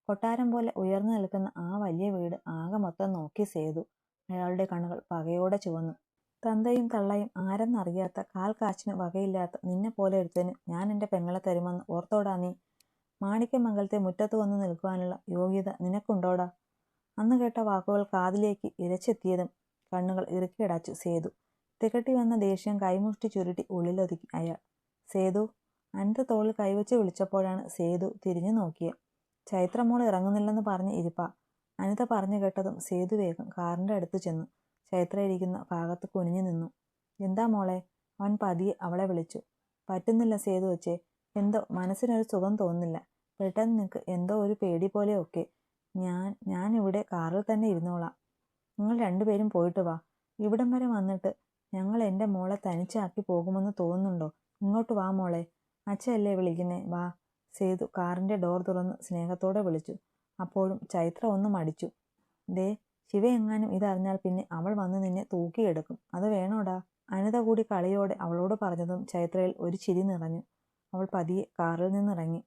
കൊട്ടാരം പോലെ ഉയർന്നു നിൽക്കുന്ന ആ വലിയ വീട് ആകെ മൊത്തം നോക്കി സേതു. അയാളുടെ കണ്ണുകൾ പകയോടെ ചുവന്നു. തന്തയും തള്ളയും ആരെന്നറിയാത്ത, കാൽ കാച്ചിന് വകയില്ലാത്ത നിന്നെ പോലെ ഒരുത്തന് ഞാൻ എൻ്റെ പെങ്ങളെ തരുമെന്ന് ഓർത്തോടാ നീ? മാണിക്യമംഗലത്തെ മുറ്റത്ത് വന്ന് നിൽക്കുവാനുള്ള യോഗ്യത നിനക്കുണ്ടോടാ? അന്ന് കേട്ട വാക്കുകൾ കാതിലേക്ക് ഇരച്ചെത്തിയതും കണ്ണുകൾ ഇറുക്കിയടച്ചു സേതു. തികട്ടി വന്ന ദേഷ്യം കൈമുഷ്ടി ചുരുട്ടി ഉള്ളിലൊതുക്കി അയാൾ. സേതു! അനിത തോളിൽ കൈവച്ച് വിളിച്ചപ്പോഴാണ് സേതു തിരിഞ്ഞു നോക്കിയത്. ചൈത്രമോൾ ഇറങ്ങുന്നില്ലെന്ന് പറഞ്ഞ് ഇരിപ്പാ. അനിത പറഞ്ഞു കേട്ടതും സേതു വേഗം കാറിൻ്റെ അടുത്ത് ചെന്നു. ചൈത്ര ഇരിക്കുന്ന ഭാഗത്ത് കുനിഞ്ഞു നിന്നു. എന്താ മോളെ? അവൻ പതിയെ അവളെ വിളിച്ചു. പറ്റുന്നില്ല സേതു വച്ചേ, എന്തോ മനസ്സിനൊരു സുഖം തോന്നുന്നില്ല. പെട്ടെന്ന് നിനക്ക് എന്തോ ഒരു പേടി പോലെ ഒക്കെ. ഞാൻ ഇവിടെ കാറിൽ തന്നെ ഇരുന്നോളാം. നിങ്ങൾ രണ്ടുപേരും പോയിട്ട് വാ. ഇവിടം വരെ വന്നിട്ട് ഞങ്ങൾ എൻ്റെ മോളെ തനിച്ചാക്കി പോകുമെന്ന് തോന്നുന്നുണ്ടോ? ഇങ്ങോട്ട് വാ മോളെ. അച്ഛയല്ലേ വിളിക്കുന്നേ, വാ. സേതു കാറിൻ്റെ ഡോർ തുറന്ന് സ്നേഹത്തോടെ വിളിച്ചു. അപ്പോഴും ചൈത്ര ഒന്ന് മടിച്ചു. ദേ, ശിവയെങ്ങാനും ഇതറിഞ്ഞാൽ പിന്നെ അവൾ വന്ന് നിന്നെ തൂക്കിയെടുക്കും. അത് വേണോടാ? അനിത കൂടി കളിയോടെ അവളോട് പറഞ്ഞതും ചൈത്രയിൽ ഒരു ചിരി നിറഞ്ഞു. അവൾ പതിയെ കാറിൽ നിന്നിറങ്ങി.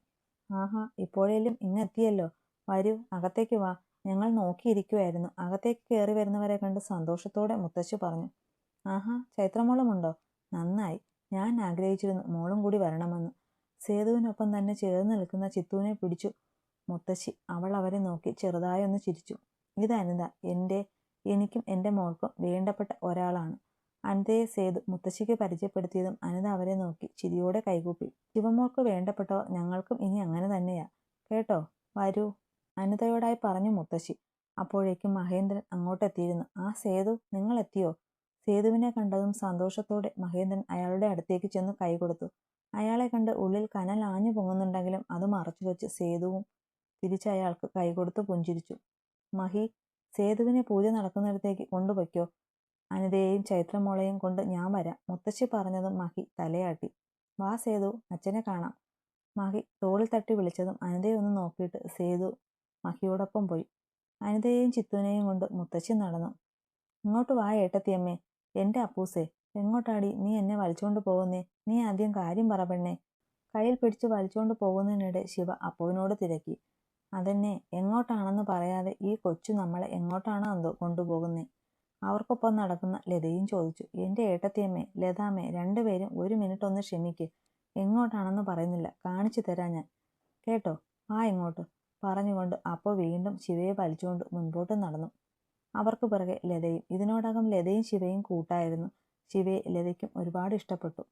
ആഹാ, ഇപ്പോഴേലും ഇങ്ങെത്തിയല്ലോ. വരൂ, അകത്തേക്ക് വാ. ഞങ്ങൾ നോക്കിയിരിക്കുമായിരുന്നു. അകത്തേക്ക് കയറി വരുന്നവരെ കണ്ട് സന്തോഷത്തോടെ മുത്തശ്ശി പറഞ്ഞു. ആഹാ, ചൈത്രമോളുമുണ്ടോ? നന്നായി. ഞാൻ ആഗ്രഹിച്ചിരുന്നു മോളും കൂടി വരണമെന്ന്. സേതുവിനൊപ്പം തന്നെ ചേർന്ന് നിൽക്കുന്ന ചിത്തുവിനെ പിടിച്ചു മുത്തശ്ശി. അവൾ അവരെ നോക്കി ചെറുതായൊന്ന് ചിരിച്ചു. ഇത് അനിത, എനിക്കും എൻ്റെ മോൾക്കും വേണ്ടപ്പെട്ട ഒരാളാണ്. അനിതയെ സേതു മുത്തശ്ശിക്ക് പരിചയപ്പെടുത്തിയതും അനിത അവരെ നോക്കി ചിരിയോടെ കൈകൂപ്പി. ശിവമോൾക്ക് വേണ്ടപ്പെട്ടവർ ഞങ്ങൾക്കും ഇനി അങ്ങനെ തന്നെയാ കേട്ടോ. വരൂ, അനിതയോടായി പറഞ്ഞു മുത്തശ്ശി. അപ്പോഴേക്കും മഹേന്ദ്രൻ അങ്ങോട്ടെത്തിയിരുന്നു. ആ സേതു, നിങ്ങൾ എത്തിയോ? സേതുവിനെ കണ്ടതും സന്തോഷത്തോടെ മഹേന്ദ്രൻ അയാളുടെ അടുത്തേക്ക് ചെന്ന് കൈ കൊടുത്തു. അയാളെ കണ്ട് ഉള്ളിൽ കനൽ ആഞ്ഞു പൊങ്ങുന്നുണ്ടെങ്കിലും അത് മറച്ചു വെച്ച് സേതുവും തിരിച്ചയാൾക്ക് കൈകൊടുത്ത് പുഞ്ചിരിച്ചു. മഹി, സേതുവിനെ പൂജ നടക്കുന്നിടത്തേക്ക് കൊണ്ടുപോയ്ക്കോ. അനിതയെയും ചൈത്രമോളെയും കൊണ്ട് ഞാൻ വരാം. മുത്തശ്ശി പറഞ്ഞതും മഹി തലയാട്ടി. വാ സേതു, അച്ഛനെ കാണാം. മഹി തോളിൽ തട്ടി വിളിച്ചതും അനിതയെ ഒന്ന് നോക്കിയിട്ട് സേതു മഹിയോടൊപ്പം പോയി. അനിതയെയും ചിത്തുവിനെയും കൊണ്ട് മുത്തശ്ശി നടന്നു. ഇങ്ങോട്ട് വാ ഏട്ടത്തിയമ്മേ. എൻ്റെ അപ്പൂസേ, എങ്ങോട്ടാടി നീ എന്നെ വലിച്ചുകൊണ്ട് പോകുന്നേ? നീ ആദ്യം കാര്യം പറ പെണ്ണേ. കയ്യിൽ പിടിച്ച് വലിച്ചുകൊണ്ട് പോകുന്നതിനിടെ ശിവ അപ്പുവിനോട് തിരക്കി. അതെന്നെ, എങ്ങോട്ടാണെന്ന് പറയാതെ ഈ കൊച്ചു നമ്മളെ എങ്ങോട്ടാണോ എന്തോ കൊണ്ടുപോകുന്നേ? അവർക്കൊപ്പം നടക്കുന്ന ലതയും ചോദിച്ചു. എൻ്റെ ഏട്ടത്തിയമ്മേ, ലതാമ്മേ, രണ്ടുപേരും ഒരു മിനിറ്റ് ഒന്ന് ക്ഷമിക്ക്. എങ്ങോട്ടാണെന്ന് പറയുന്നില്ല, കാണിച്ചു തരാം ഞാൻ. കേട്ടോ, വാ ഇങ്ങോട്ട്. പറഞ്ഞുകൊണ്ട് അപ്പോൾ വീണ്ടും ശിവയെ വലിച്ചുകൊണ്ട് മുൻപോട്ട് നടന്നു. അവർക്ക് പിറകെ ലതയും. ഇതിനോടകം ലതയും ശിവയും കൂട്ടായിരുന്നു. ശിവയെ ലതയ്ക്കും ഒരുപാട് ഇഷ്ടപ്പെട്ടു.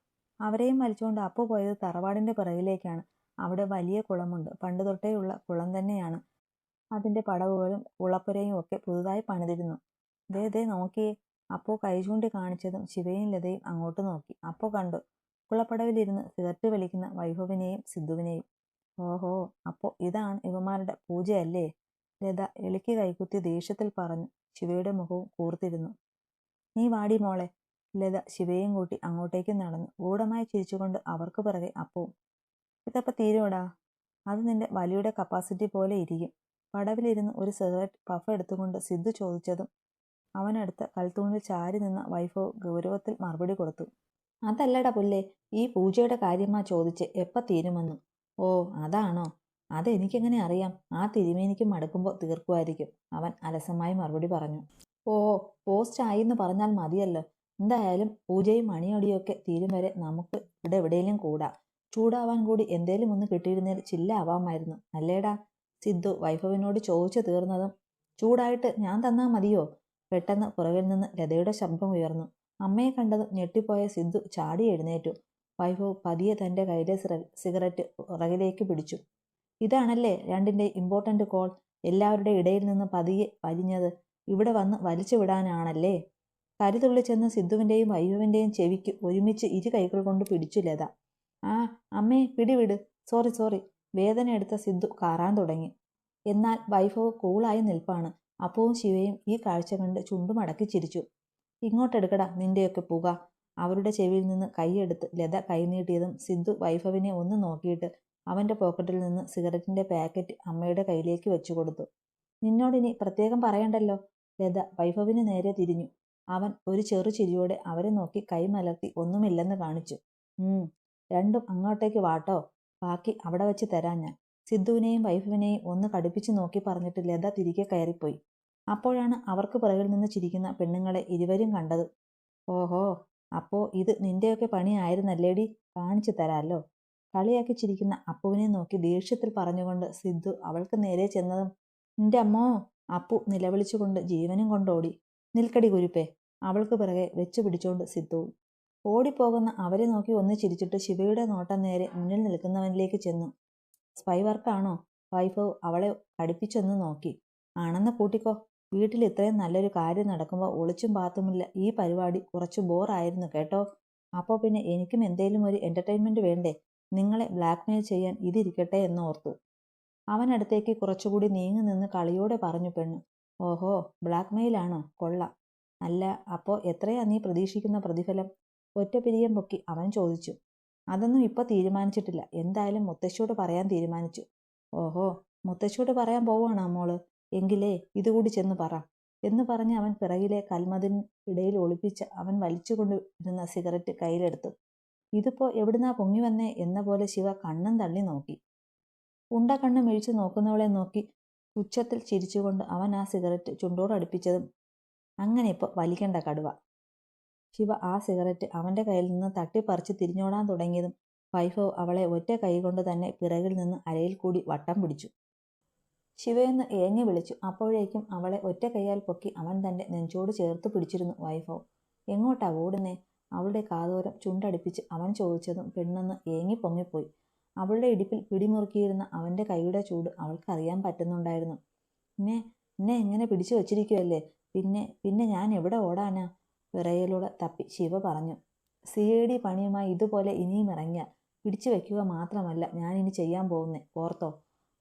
അവരെയും വലിച്ചുകൊണ്ട് അപ്പു പോയത് തറവാടിൻ്റെ പിറകിലേക്കാണ്. അവിടെ വലിയ കുളമുണ്ട്. പണ്ട് തൊട്ടേയുള്ള കുളം തന്നെയാണ്. അതിൻ്റെ പടവുകളും കുളപ്പുരയും ഒക്കെ പുതുതായി പണിതിരുന്നു. ദേ നോക്കിയേ. അപ്പു കൈ ചൂണ്ടി കാണിച്ചതും ശിവയും ലതയും അങ്ങോട്ട് നോക്കി. അപ്പു കണ്ടു കുളപ്പടവിലിരുന്ന് സിഗരറ്റ് വലിക്കുന്ന വൈഭവിനെയും സിദ്ധുവിനെയും. ഓഹോ, അപ്പോൾ ഇതാണ് ഇവന്മാരുടെ പൂജയല്ലേ? ലത എളിക്ക് കൈകുത്തി ദേഷ്യത്തിൽ പറഞ്ഞു. ശിവയുടെ മുഖവും കൂർത്തിരുന്നു. നീ വാടി മോളെ. ലത ശിവയും കൂട്ടി അങ്ങോട്ടേക്ക് നടന്നു. ഗൂഢമായി ചിരിച്ചുകൊണ്ട് അവർക്ക് പിറകെ അപ്പവും. ഇതപ്പം തീരുവടാ? അത് നിന്റെ വലിയുടെ കപ്പാസിറ്റി പോലെ ഇരിക്കും. പടവിലിരുന്ന് ഒരു സിഗരറ്റ് പഫ് എടുത്തുകൊണ്ട് സിദ്ധു ചോദിച്ചതും അവനടുത്ത കൽത്തൂണിൽ ചാരി നിന്ന വൈഭവ് ഗൗരവത്തിൽ മറുപടി കൊടുത്തു. അതല്ലടാ പുല്ലേ, ഈ പൂജയുടെ കാര്യമാ ചോദിച്ച് എപ്പം തീരുമെന്ന്. ഓ, അതാണോ? അതെനിക്കെങ്ങനെ അറിയാം? ആ തിരുമേനിക്ക് മടുക്കുമ്പോൾ തീർക്കുമായിരിക്കും, അവൻ അലസമായി മറുപടി പറഞ്ഞു. ഓ, പോസ്റ്റ് ആയിന്ന് പറഞ്ഞാൽ മതിയല്ലോ. എന്തായാലും പൂജയും മണിയൊടിയൊക്കെ തീരും വരെ നമുക്ക് ഇവിടെ എവിടെയെങ്കിലും കൂടാം. ചൂടാവാൻ കൂടി എന്തേലും ഒന്ന് കിട്ടിയിരുന്നേൽ ചില്ലാവാമായിരുന്നു, അല്ലേടാ? സിദ്ധു വൈഭവിനോട് ചോദിച്ചു തീർന്നതും ചൂടായിട്ട് ഞാൻ തന്നാ മതിയോ? പെട്ടെന്ന് പുറകിൽ നിന്ന് ലതയുടെ ശബ്ദം ഉയർന്നു. അമ്മയെ കണ്ടത് ഞെട്ടിപ്പോയ സിദ്ധു ചാടി എഴുന്നേറ്റു. വൈഭവ് പതിയെ തൻ്റെ കയ്യിലെ സിഗരറ്റ് പുറകിലേക്ക് പിടിച്ചു. ഇതാണല്ലേ രണ്ടിൻ്റെ ഇമ്പോർട്ടൻ്റ് കോൾ? എല്ലാവരുടെ ഇടയിൽ നിന്ന് പതിയെ വലിഞ്ഞത് ഇവിടെ വന്ന് വലിച്ചു വിടാനാണല്ലേ? കരുതുള്ളി ചെന്ന് സിദ്ധുവിൻ്റെയും വൈഭവിൻ്റെയും ചെവിക്ക് ഒരുമിച്ച് ഇരു കൈകൾ കൊണ്ട് പിടിച്ചു ലത. ആ അമ്മേ, പിടിവിട്. സോറി. വേദന എടുത്ത സിദ്ധു കാറാൻ തുടങ്ങി. എന്നാൽ വൈഭവ് കൂളായി നിൽപ്പാണ്. അപ്പവും ശിവയും ഈ കാഴ്ച കണ്ട് ചുണ്ടുമടക്കി ചിരിച്ചു. ഇങ്ങോട്ടെടുക്കടാ നിന്റെയൊക്കെ പുക. അവരുടെ ചെവിയിൽ നിന്ന് കൈയെടുത്ത് ലത കൈനീട്ടിയതും സിദ്ധു വൈഭവിനെ ഒന്ന് നോക്കിയിട്ട് അവൻ്റെ പോക്കറ്റിൽ നിന്ന് സിഗരറ്റിൻ്റെ പാക്കറ്റ് അമ്മയുടെ കയ്യിലേക്ക് വെച്ചു കൊടുത്തു. നിന്നോടിനി പ്രത്യേകം പറയണ്ടല്ലോ. ലത വൈഭവിന് നേരെ തിരിഞ്ഞു. അവൻ ഒരു ചെറു ചിരിയോടെ അവരെ നോക്കി കൈമലർത്തി ഒന്നുമില്ലെന്ന് കാണിച്ചു. രണ്ടും അങ്ങോട്ടേക്ക് വാട്ടോ, ബാക്കി അവിടെ വെച്ച് തരാം ഞാൻ. സിദ്ധുവിനെയും വൈഫിനെയും ഒന്ന് കടുപ്പിച്ചു നോക്കി പറഞ്ഞിട്ട് ലത തിരികെ കയറിപ്പോയി. അപ്പോഴാണ് അവർക്ക് പിറകിൽ നിന്ന് ചിരിക്കുന്ന പെണ്ണുങ്ങളെ ഇരുവരും കണ്ടത്. ഓഹോ, അപ്പോ ഇത് നിന്റെയൊക്കെ പണി ആയിരുന്നല്ലേടി, കാണിച്ചു തരാല്ലോ. കളിയാക്കി ചിരിക്കുന്ന അപ്പുവിനെ നോക്കി ദേഷ്യത്തിൽ പറഞ്ഞുകൊണ്ട് സിദ്ധു അവൾക്ക് നേരെ ചെന്നതും നിന്റെ അമ്മോ, അപ്പു നിലവിളിച്ചുകൊണ്ട് ജീവനും കൊണ്ടോടി. നിൽക്കടി കുരുപ്പേ, അവൾക്ക് പിറകെ വെച്ചു പിടിച്ചോണ്ട് സിദ്ധുവും. ഓടിപ്പോകുന്ന അവരെ നോക്കി ഒന്ന് ചിരിച്ചിട്ട് ശിവയുടെ നോട്ടം നേരെ മുന്നിൽ നിൽക്കുന്നവനിലേക്ക് ചെന്നു. സ്പൈ വർക്കാണോ? വൈഭവ് അവളെ കടുപ്പിച്ചൊന്ന് നോക്കി. ആണെന്ന് കൂട്ടിക്കോ. വീട്ടിൽ ഇത്രയും നല്ലൊരു കാര്യം നടക്കുമ്പോൾ ഒളിച്ചും പാത്തുമില്ല ഈ പരിപാടി കുറച്ച് ബോറായിരുന്നു കേട്ടോ. അപ്പോൾ പിന്നെ എനിക്കും എന്തേലും ഒരു എന്റർടൈൻമെന്റ് വേണ്ടേ? നിങ്ങളെ ബ്ലാക്ക്മെയിൽ ചെയ്യാൻ ഇതിരിക്കട്ടെ എന്ന് ഓർത്തു. അവനടുത്തേക്ക് കുറച്ചുകൂടി നീങ്ങി നിന്ന് കളിയോടെ പറഞ്ഞു പെണ്ണ്. ഓഹോ, ബ്ലാക്ക്മെയിലാണോ? കൊള്ളാം. അല്ല, അപ്പോൾ എത്രയാ നീ പ്രതീക്ഷിക്കുന്ന പ്രതിഫലം? ഒറ്റ പിരിയം പൊക്കി അവൻ ചോദിച്ചു. അതൊന്നും ഇപ്പോൾ തീരുമാനിച്ചിട്ടില്ല. എന്തായാലും മുത്തശ്ശിയോട് പറയാൻ തീരുമാനിച്ചു. ഓഹോ, മുത്തശ്ശിയോട് പറയാൻ പോവാണോ മോള്? എങ്കിലേ ഇതുകൂടി ചെന്ന് പറ എന്ന് പറഞ്ഞ് അവൻ പിറകിലെ കൽമതിന് ഇടയിൽ ഒളിപ്പിച്ച് അവൻ വലിച്ചുകൊണ്ടിരുന്ന സിഗരറ്റ് കയ്യിലെടുത്തു. ഇതിപ്പോ എവിടുന്നാ പൊങ്ങി വന്നേ എന്ന പോലെ ശിവ കണ്ണും തള്ളി നോക്കി. ഉണ്ട കണ്ണ് മിഴിച്ചു നോക്കുന്നവളെ നോക്കി ഉച്ചത്തിൽ ചിരിച്ചുകൊണ്ട് അവൻ ആ സിഗരറ്റ് ചുണ്ടോടടുപ്പിച്ചതും അങ്ങനെ ഇപ്പോൾ വലിക്കണ്ട കടുവ. ശിവ ആ സിഗരറ്റ് അവന്റെ കയ്യിൽ നിന്ന് തട്ടിപ്പറിച്ച് തിരിഞ്ഞോടാൻ തുടങ്ങിയതും വൈഭവ് അവളെ ഒറ്റ കൈ കൊണ്ട് തന്നെ പിറകിൽ നിന്ന് അരയിൽ കൂടി വട്ടം പിടിച്ചു. ശിവയെന്ന് ഏങ്ങി വിളിച്ചു. അപ്പോഴേക്കും അവളെ ഒറ്റ കൈയാൽ പൊക്കി അവൻ തന്റെ നെഞ്ചോട് ചേർത്ത് പിടിച്ചിരുന്നു വൈഭവ്. എങ്ങോട്ടാ ഓടുന്നേ? അവളുടെ കാതോരം ചുണ്ടടിപ്പിച്ച് അവൻ ചോദിച്ചതും പെണ്ണൊന്ന് ഏങ്ങി പൊങ്ങിപ്പോയി. അവളുടെ ഇടുപ്പിൽ പിടിമുറുക്കിയിരുന്ന അവന്റെ കൈയുടെ ചൂട് അവൾക്കറിയാൻ പറ്റുന്നുണ്ടായിരുന്നു. എന്നെ എങ്ങനെ പിടിച്ചു വച്ചിരിക്കുവല്ലേ, പിന്നെ ഞാൻ എവിടെ ഓടാനാ? വിറയലോടെ തപ്പി ശിവ പറഞ്ഞു. CID പണിയുമായി ഇതുപോലെ ഇനിയും ഇറങ്ങിയാൽ പിടിച്ചു വെക്കുക മാത്രമല്ല ഞാൻ ഇനി ചെയ്യാൻ പോകുന്നേ, ഓർത്തോ.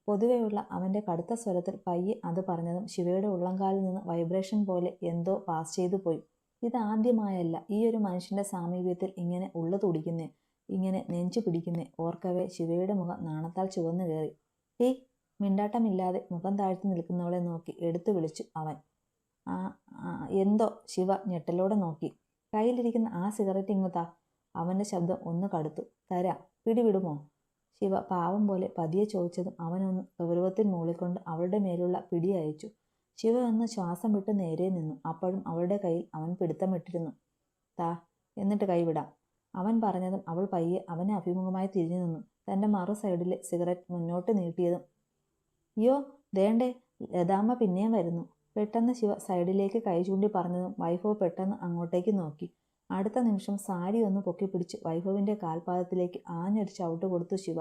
പൊതുവെയുള്ള അവന്റെ കടുത്ത സ്വരത്തിൽ പയ്യെ അത് പറഞ്ഞതും ശിവയുടെ ഉള്ളംകാലിൽ നിന്ന് വൈബ്രേഷൻ പോലെ എന്തോ പാസ് ചെയ്തു പോയി. ഇതാദ്യമായല്ല ഈ ഒരു മനുഷ്യന്റെ സാമീപ്യത്തിൽ ഇങ്ങനെ ഉള്ളു തുടിക്കുന്നേ, ഇങ്ങനെ നെഞ്ചു പിടിക്കുന്നേ ഓർക്കവേ ശിവയുടെ മുഖം നാണത്താൽ ചുവന്നു കയറി. ടീ മിണ്ടാട്ടമില്ലാതെ മുഖം താഴ്ത്തി നിൽക്കുന്നവളെ നോക്കി എടുത്തു വിളിച്ചു അവൻ. എന്തോ? ശിവ ഞെട്ടലോടെ നോക്കി. കയ്യിലിരിക്കുന്ന ആ സിഗരറ്റ് ഇങ്ങുതാ. അവന്റെ ശബ്ദം ഒന്ന് കടുത്തു. തരാം, പിടിവിടുമോ? ശിവ പാവം പോലെ പതിയെ ചോദിച്ചതും അവനൊന്ന് ഗൗരവത്തിൽ മൂളിക്കൊണ്ട് അവളുടെ മേലുള്ള പിടി അയച്ചു. ശിവ ഒന്ന് ശ്വാസം വിട്ട് നേരെ നിന്നു. അപ്പോഴും അവളുടെ കയ്യിൽ അവൻ പിടുത്തമിട്ടിരുന്നു. താ, എന്നിട്ട് കൈവിടാം. അവൻ പറഞ്ഞതും അവൾ പയ്യെ അവനെ അഭിമുഖമായി തിരിഞ്ഞു നിന്നു. തന്റെ മറു സൈഡിലെ സിഗരറ്റ് മുന്നോട്ട് നീട്ടിയതും അയ്യോ ദേണ്ടേ, ലതാമ്മ പിന്നെയും വരുന്നു. പെട്ടെന്ന് ശിവ സൈഡിലേക്ക് കൈ ചൂണ്ടി പറഞ്ഞതും വൈഭവ് പെട്ടെന്ന് അങ്ങോട്ടേക്ക് നോക്കി. അടുത്ത നിമിഷം സാരി ഒന്ന് പൊക്കിപ്പിടിച്ച് വൈഭവിന്റെ കാൽപാദത്തിലേക്ക് ആഞ്ഞൊരു ചവിട്ട് കൊടുത്തു ശിവ.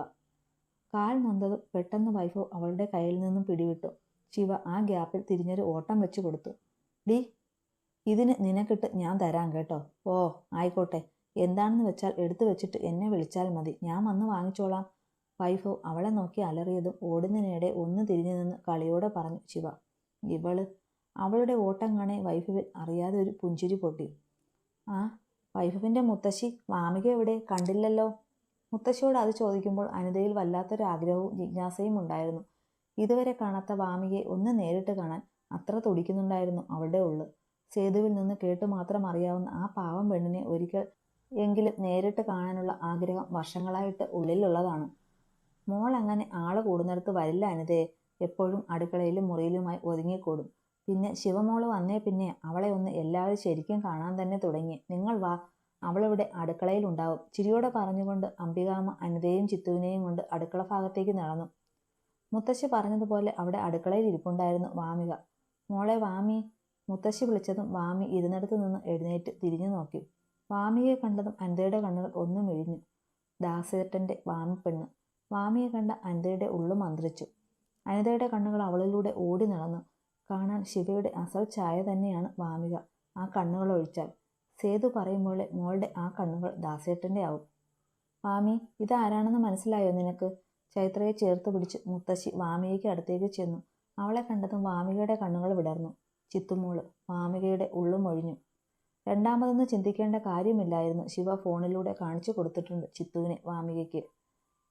കാൽ നൊന്തതും പെട്ടെന്ന് വൈഭവ് അവളുടെ കയ്യിൽ നിന്നും പിടിവിട്ടു. ശിവ ആ ഗ്യാപ്പിൽ തിരിഞ്ഞൊരു ഓട്ടം വെച്ചു കൊടുത്തു. ഡി, ഇതിന് നിനക്കിട്ട് ഞാൻ തരാം കേട്ടോ. ഓ ആയിക്കോട്ടെ, എന്താണെന്ന് വെച്ചാൽ എടുത്തു വെച്ചിട്ട് എന്നെ വിളിച്ചാൽ മതി, ഞാൻ വന്ന് വാങ്ങിച്ചോളാം. വൈഭവ് അവളെ നോക്കി അലറിയതും ഓടുന്നതിനിടെ ഒന്ന് തിരിഞ്ഞു നിന്ന് കളിയോടെ പറഞ്ഞു ശിവ. ഇവള്. അവളുടെ ഓട്ടം കാണെ വൈഭവിൽ അറിയാതെ ഒരു പുഞ്ചിരി പൊട്ടി. ആ, വൈഭവിന്റെ മുത്തശ്ശി വാമിക എവിടെ? കണ്ടില്ലല്ലോ. മുത്തശ്ശിയോട് അത് ചോദിക്കുമ്പോൾ അനിതയിൽ വല്ലാത്തൊരു ആഗ്രഹവും ജിജ്ഞാസയും ഉണ്ടായിരുന്നു. ഇതുവരെ കാണാത്ത വാമികയെ ഒന്ന് നേരിട്ട് കാണാൻ അത്ര തുടിക്കുന്നുണ്ടായിരുന്നു അവളുടെ ഉള്ള്. സേതുവിൽ നിന്ന് കേട്ടു മാത്രം അറിയാവുന്ന ആ പാവം പെണ്ണിനെ ഒരിക്കൽ എങ്കിലും നേരിട്ട് കാണാനുള്ള ആഗ്രഹം വർഷങ്ങളായിട്ട് ഉള്ളിലുള്ളതാണ്. മോൾ അങ്ങനെ ആള് കൂടുന്നിടത്ത് വരില്ല അനിതയെ. എപ്പോഴും അടുക്കളയിലും മുറിയിലുമായി ഒതുങ്ങിക്കൂടും. പിന്നെ ശിവമോള് വന്നേ പിന്നെ അവളെ ഒന്ന് എല്ലാവരും ശരിക്കും കാണാൻ തന്നെ തുടങ്ങി. നിങ്ങൾ വാ, അവളിവിടെ അടുക്കളയിലുണ്ടാവും. ചിരിയോടെ പറഞ്ഞുകൊണ്ട് അംബികാമ്മ അനിതയെയും ചിത്തുവിനെയും കൊണ്ട് അടുക്കള ഭാഗത്തേക്ക് നടന്നു. മുത്തശ്ശി പറഞ്ഞതുപോലെ അവിടെ അടുക്കളയിൽ ഇരിപ്പുണ്ടായിരുന്നു വാമിക. മോളെ വാമി. മുത്തശ്ശി വിളിച്ചതും വാമി ഇരുന്നിടത്ത് നിന്ന് എഴുന്നേറ്റ് തിരിഞ്ഞു നോക്കി. വാമിയെ കണ്ടതും അനിതയുടെ കണ്ണുകൾ ഒന്നു മിഴിഞ്ഞു. ദാസേട്ടന്റെ വാമിപ്പെണ്ണ്. വാമിയെ കണ്ട അനിതയുടെ ഉള്ളു മന്ത്രിച്ചു. അനിതയുടെ കണ്ണുകൾ അവളിലൂടെ ഓടി നടന്നു. കാണാൻ ശിവയുടെ അസൽ ഛായ തന്നെയാണ് വാമിക, ആ കണ്ണുകൾ ഒഴിച്ചാൽ. സേതു പറയുമ്പോൾ മോളുടെ ആ കണ്ണുകൾ ദാസേട്ടന്റെ ആവും. വാമി, ഇതാരാണെന്ന് മനസ്സിലായോ നിനക്ക്? ചൈത്രയെ ചേർത്ത് പിടിച്ച് മുത്തശ്ശി വാമികയ്ക്ക് അടുത്തേക്ക് ചെന്നു. അവളെ കണ്ടതും വാമികയുടെ കണ്ണുകൾ വിടർന്നു. ചിത്തുമോള്. വാമികയുടെ ഉള്ളും ഒഴിഞ്ഞു. രണ്ടാമതൊന്നും ചിന്തിക്കേണ്ട കാര്യമില്ലായിരുന്നു. ശിവ ഫോണിലൂടെ കാണിച്ചു കൊടുത്തിട്ടുണ്ട് ചിത്തുവിനെ വാമികയ്ക്ക്.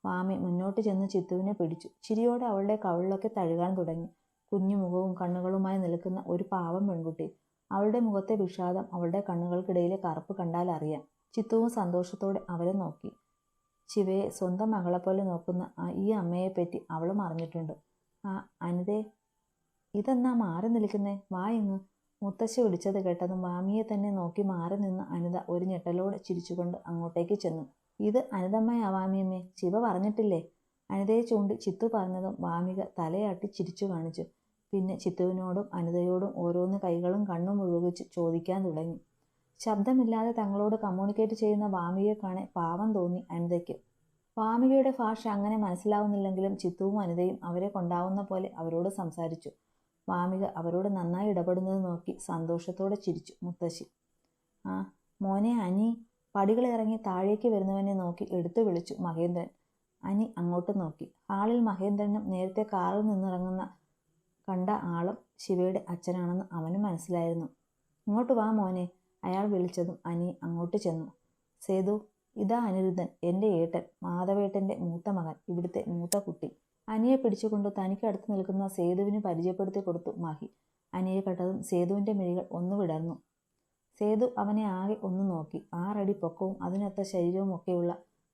വാമി മുന്നോട്ട് ചെന്ന് ചിത്തുവിനെ പിടിച്ചു. ചിരിയോടെ അവളുടെ കവിളിലൊക്കെ തഴുകാൻ തുടങ്ങി. കുഞ്ഞു മുഖവും കണ്ണുകളുമായി നിൽക്കുന്ന ഒരു പാവം പെൺകുട്ടി. അവളുടെ മുഖത്തെ വിഷാദം അവളുടെ കണ്ണുകൾക്കിടയിലെ കറുപ്പ് കണ്ടാൽ അറിയാം. ചിത്തുവും സന്തോഷത്തോടെ അവരെ നോക്കി. ശിവയെ സ്വന്തം മകളെപ്പോലെ നോക്കുന്ന ഈ അമ്മയെപ്പറ്റി അവളും അറിഞ്ഞിട്ടുണ്ട്. ആ അനിതേ, ഇതെന്നാ മാറി നിൽക്കുന്നേ? വാ ഇങ്ങ്. മുത്തശ്ശി വിളിച്ചത് കേട്ടതും വാമിയെ തന്നെ നോക്കി മാറി നിന്ന അനിത ഒരു ഞെട്ടലോടെ ചിരിച്ചുകൊണ്ട് അങ്ങോട്ടേക്ക് ചെന്നു. ഇത് അനിതമ്മയാ വാമിയമ്മേ, ശിവ പറഞ്ഞിട്ടില്ലേ? അനിതയെ ചൂണ്ടി ചിത്തു പറഞ്ഞതും വാമിക തലയാട്ടി ചിരിച്ചു കാണിച്ചു. പിന്നെ ചിത്തുവിനോടും അനിതയോടും ഓരോന്ന് കൈകളും കണ്ണും ഉപയോഗിച്ച് ചോദിക്കാൻ തുടങ്ങി. ശബ്ദമില്ലാതെ തങ്ങളോട് കമ്മ്യൂണിക്കേറ്റ് ചെയ്യുന്ന വാമികയെ കാണെ പാവം തോന്നി അനിതയ്ക്ക്. വാമികയുടെ ഭാഷ അങ്ങനെ മനസ്സിലാവുന്നില്ലെങ്കിലും ചിത്തുവും അനിതയും അവരെ കൊണ്ടാവുന്ന പോലെ അവരോട് സംസാരിച്ചു. വാമിക അവരോട് നന്നായി ഇടപെടുന്നത് നോക്കി സന്തോഷത്തോടെ ചിരിച്ചു മുത്തശ്ശി. ആ മോനെ അനി. പടികളിറങ്ങി താഴേക്ക് വരുന്നവനെ നോക്കി എടുത്തു വിളിച്ചു മഹേന്ദ്രൻ. അനി അങ്ങോട്ട് നോക്കി. ഹാളിൽ മഹേന്ദ്രനും നേരത്തെ കാറിൽ നിന്നിറങ്ങുന്ന കണ്ട ആളും ശിവയുടെ അച്ഛനാണെന്ന് അവനും മനസ്സിലായിരുന്നു. ഇങ്ങോട്ട് വാ മോനെ, അയാൾ വിളിച്ചതും അനി അങ്ങോട്ട് ചെന്നു. സേതു, ഇതാ അനിരുദ്ധൻ, എൻ്റെ ഏട്ടൻ, മാധവേട്ടൻ്റെ മൂത്ത മകൻ, ഇവിടുത്തെ മൂത്ത കുട്ടി. അനിയെ പിടിച്ചുകൊണ്ട് തനിക്കടുത്ത് നിൽക്കുന്ന സേതുവിന് പരിചയപ്പെടുത്തി കൊടുത്തു മഹി. അനിയെ കണ്ടതും സേതുവിൻ്റെ മിഴികൾ ഒന്ന് വിടർന്നു. സേതു അവനെ ആകെ ഒന്ന് നോക്കി. 6 അടി പൊക്കവും അതിനൊത്ത ശരീരവും ഒക്കെയുള്ള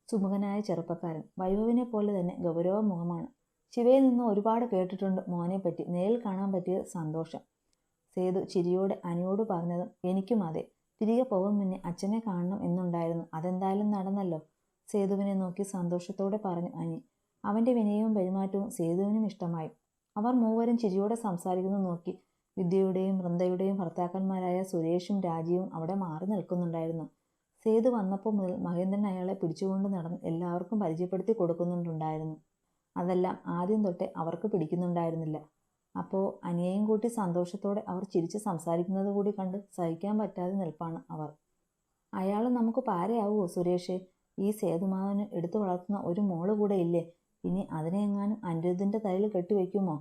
സുമുഖനായ ചെറുപ്പക്കാരൻ. വൈഭവിനെ പോലെ തന്നെ ഗൗരവ മുഖമാണ്. ശിവയിൽ നിന്ന് ഒരുപാട് കേട്ടിട്ടുണ്ട് മോനെപ്പറ്റി. നേരിൽ കാണാൻ പറ്റിയത് സന്തോഷം. സേതു ചിരിയോടെ അനിയോട് പറഞ്ഞതും എനിക്കും അതെ. തിരികെ പോകും മുന്നേ അച്ഛനെ കാണണം എന്നുണ്ടായിരുന്നു. അതെന്തായാലും നടന്നല്ലോ. സേതുവിനെ നോക്കി സന്തോഷത്തോടെ പറഞ്ഞു അനി. അവൻ്റെ വിനയവും പെരുമാറ്റവും സേതുവിനും ഇഷ്ടമായി. അവർ മൂവരും ചിരിയോടെ സംസാരിക്കുന്നത് നോക്കി വിദ്യയുടെയും വൃന്ദയുടെയും ഭർത്താക്കന്മാരായ സുരേഷും രാജീവും അവിടെ മാറി നിൽക്കുന്നുണ്ടായിരുന്നു. സേതു വന്നപ്പോൾ മുതൽ മഹേന്ദ്രൻ അയാളെ പിടിച്ചുകൊണ്ട് നടന്ന് എല്ലാവർക്കും പരിചയപ്പെടുത്തി കൊടുക്കുന്നുണ്ടായിരുന്നു. അതെല്ലാം ആദ്യം തൊട്ടേ അവർക്ക് പിടിക്കുന്നുണ്ടായിരുന്നില്ല. അപ്പോൾ അനിയെയും കൂട്ടി സന്തോഷത്തോടെ അവർ ചിരിച്ച് സംസാരിക്കുന്നത് കൂടി കണ്ട് സഹിക്കാൻ പറ്റാതെ നിൽപ്പാണ് അവർ. അയാൾ നമുക്ക് പാരയാവുമോ സുരേഷേ? ഈ സേതുമാധവന് എടുത്തു വളർത്തുന്ന ഒരു മോള് കൂടെ ഇല്ലേ? ഇനി അതിനെങ്ങാനും അനിരുദ്ധിൻ്റെ തലയിൽ കെട്ടിവെക്കുമോ?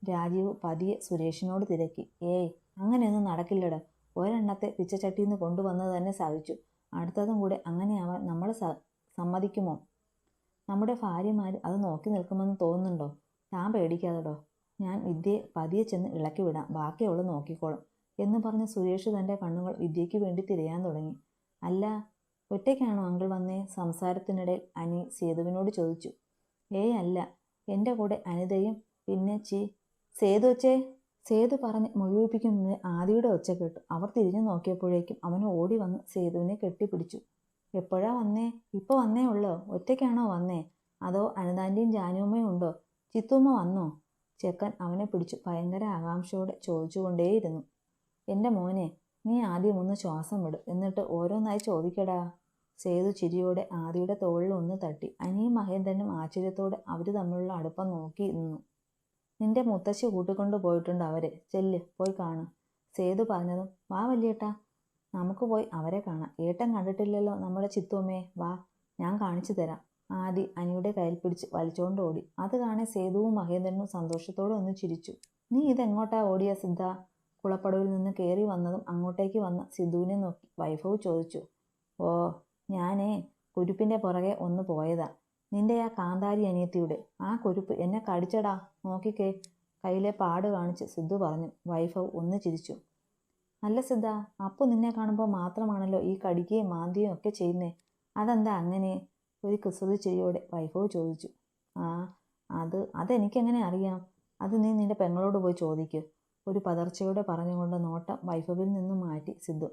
രാജീവ് പതിയെ സുരേഷിനോട് തിരക്കി. ഏയ്, അങ്ങനെയൊന്നും നടക്കില്ലട. ഒരെണ്ണത്തെ പിച്ചച്ചട്ടിന്ന് കൊണ്ടുവന്നത് തന്നെ സാധിച്ചു. അടുത്തതും കൂടെ അങ്ങനെയാവാൻ നമ്മൾ സമ്മതിക്കുമോ? നമ്മുടെ ഭാര്യമാർ അത് നോക്കി നിൽക്കുമെന്ന് തോന്നുന്നുണ്ടോ? താൻ പേടിക്കാതെടോ. ഞാൻ വിദ്യയെ പതിയെ ചെന്ന് ഇളക്കി വിടാം, ബാക്കി അവൾ നോക്കിക്കോളും എന്ന് പറഞ്ഞ് സുരേഷ് തൻ്റെ കണ്ണുകൾ വിദ്യയ്ക്ക് വേണ്ടി തിരയാൻ തുടങ്ങി. അല്ല, ഒറ്റയ്ക്കാണോ അങ്കിൾ വന്നേ? സംസാരത്തിനിടയിൽ അനി സേതുവിനോട് ചോദിച്ചു. ഏയ് അല്ല, എൻ്റെ കൂടെ അനിതയും പിന്നെ സേതു ഒച്ചേ. സേതു പറഞ്ഞ് മുഴുവിപ്പിക്കുന്നതിന് ആദിയുടെ ഒച്ച കേട്ടു. അവർ തിരിഞ്ഞു നോക്കിയപ്പോഴേക്കും അവൻ ഓടി വന്ന് സേതുവിനെ കെട്ടിപ്പിടിച്ചു. എപ്പോഴാ വന്നേ? ഇപ്പോൾ വന്നേ ഉള്ളോ? ഒറ്റയ്ക്കാണോ വന്നേ? അതോ അനിതാൻ്റെയും ജാനുമ്മയും ഉണ്ടോ? ചിത്തുമ്മ വന്നോ? ചെക്കൻ അവനെ പിടിച്ചു ഭയങ്കര ആകാംക്ഷയോടെ ചോദിച്ചുകൊണ്ടേയിരുന്നു. എൻ്റെ മോനെ, നീ ആദ്യം ഒന്ന് ശ്വാസം വിട്, എന്നിട്ട് ഓരോന്നായി ചോദിക്കടാ. സേതു ചിരിയോടെ ആദിയുടെ തോളിൽ ഒന്ന് തട്ടി. അനിയും മഹേന്ദ്രനും ആശ്ചര്യത്തോടെ അവർ തമ്മിലുള്ള അടുപ്പം നോക്കി നിന്നു. നിന്റെ മുത്തശ്ശി കൂട്ടിക്കൊണ്ടു പോയിട്ടുണ്ട് അവരെ. ചെല്ല്, പോയി കാണും. സേതു പറഞ്ഞതും വാ വല്യേട്ടാ, നമുക്ക് പോയി അവരെ കാണാം. ഏട്ടൻ കണ്ടിട്ടില്ലല്ലോ നമ്മുടെ ചിത്തുമ്മയെ. വാ, ഞാൻ കാണിച്ചു തരാം. ആദി അനിയുടെ കയ്യിൽ പിടിച്ച് വലിച്ചോണ്ട് ഓടി. അത് കാണെ സേതുവും മഹേന്ദ്രനും സന്തോഷത്തോടെ ഒന്ന് ചിരിച്ചു. നീ ഇതെങ്ങോട്ടാ ഓടിയ സിദ്ധ? കുളപ്പടവിൽ നിന്ന് കയറി വന്നതും അങ്ങോട്ടേക്ക് വന്ന സിദ്ധുവിനെ നോക്കി വൈഭവ് ചോദിച്ചു. ഓ, ഞാനേ കുരുപ്പിൻ്റെ പുറകെ ഒന്ന് പോയതാ. നിന്റെ ആ കാന്താരി അനിയത്തിയുടെ. ആ കുരുപ്പ് എന്നെ കടിച്ചടാ, നോക്കിക്കേ. കയ്യിലെ പാട് കാണിച്ച് സിദ്ധു പറഞ്ഞു. വൈഭവ് ഒന്ന് ചിരിച്ചു. അല്ല സിദ്ധ, അപ്പു നിന്നെ കാണുമ്പോൾ മാത്രമാണല്ലോ ഈ കടിക്കുകയും മാന്തിയും ഒക്കെ ചെയ്യുന്നേ. അതെന്താ അങ്ങനെ? ഒരു കുസൃതി ചിരിയോടെ വൈഭവ് ചോദിച്ചു. ആ അതെനിക്കെങ്ങനെ അറിയാം? അത് നീ നിന്റെ പെങ്ങളോട് പോയി ചോദിക്ക്. ഒരു പതർച്ചയോടെ പറഞ്ഞുകൊണ്ട് നോട്ടം വൈഭവിൽ നിന്നും മാറ്റി സിദ്ധു.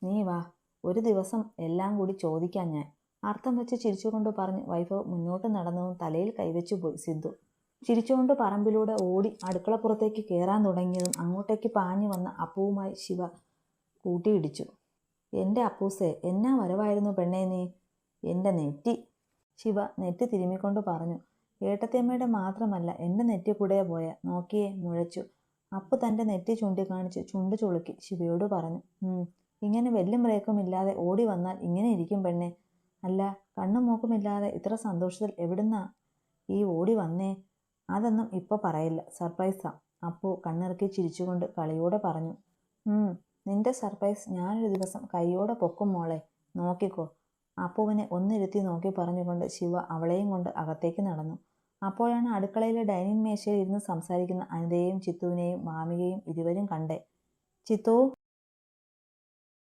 നീ വാ, ഒരു ദിവസം എല്ലാം കൂടി ചോദിക്കാം ഞാൻ. അർത്ഥം വെച്ച് ചിരിച്ചുകൊണ്ട് പറഞ്ഞ് വൈഭവ് മുന്നോട്ട് നടന്നതും തലയിൽ കൈവച്ചു പോയി സിദ്ധു. ചിരിച്ചുകൊണ്ട് പറമ്പിലൂടെ ഓടി അടുക്കളപ്പുറത്തേക്ക് കയറാൻ തുടങ്ങിയതും അങ്ങോട്ടേക്ക് പാഞ്ഞു വന്ന അപ്പുവുമായി ശിവ കൂട്ടിയിടിച്ചു. എൻ്റെ അപ്പൂസേ, എന്നാ വരവായിരുന്നു പെണ്ണേ നീ? എൻ്റെ നെറ്റി. ശിവ നെറ്റി തിരുമ്മിക്കൊണ്ട് പറഞ്ഞു. ഏട്ടത്തിയമ്മയുടെ മാത്രമല്ല, എൻ്റെ നെറ്റി കൂടെ പോയ. നോക്കിയേ, മുഴച്ചു. അപ്പു തൻ്റെ നെറ്റി ചൂണ്ടിക്കാണിച്ച് ചുണ്ടു ചുളുക്കി ശിവയോട് പറഞ്ഞു. ഇങ്ങനെ വെല്ലും ബ്രേക്കും ഇല്ലാതെ ഓടി വന്നാൽ ഇങ്ങനെ ഇരിക്കും പെണ്ണെ. അല്ല, കണ്ണും മൂക്കുമില്ലാതെ ഇത്ര സന്തോഷത്തിൽ എവിടുന്നാ ഈ ഓടി വന്നേ? അതൊന്നും ഇപ്പോൾ പറയില്ല, സർപ്രൈസാ. അപ്പു കണ്ണിറുക്കി ചിരിച്ചുകൊണ്ട് കളിയോടെ പറഞ്ഞു. നിന്റെ സർപ്രൈസ് ഞാനൊരു ദിവസം കൈയോടെ പൊക്കും മോളെ, നോക്കിക്കോ. അപ്പുവിനെ ഒന്നിരുത്തി നോക്കി പറഞ്ഞുകൊണ്ട് ശിവ അവളെയും കൊണ്ട് അകത്തേക്ക് നടന്നു. അപ്പോഴാണ് അടുക്കളയിലെ ഡൈനിങ് മേശയിൽ ഇരുന്ന് സംസാരിക്കുന്ന അനിതയെയും ചിത്തുവിനെയും മാമികയും ഇരുവരും കണ്ടേ. ചിത്തു,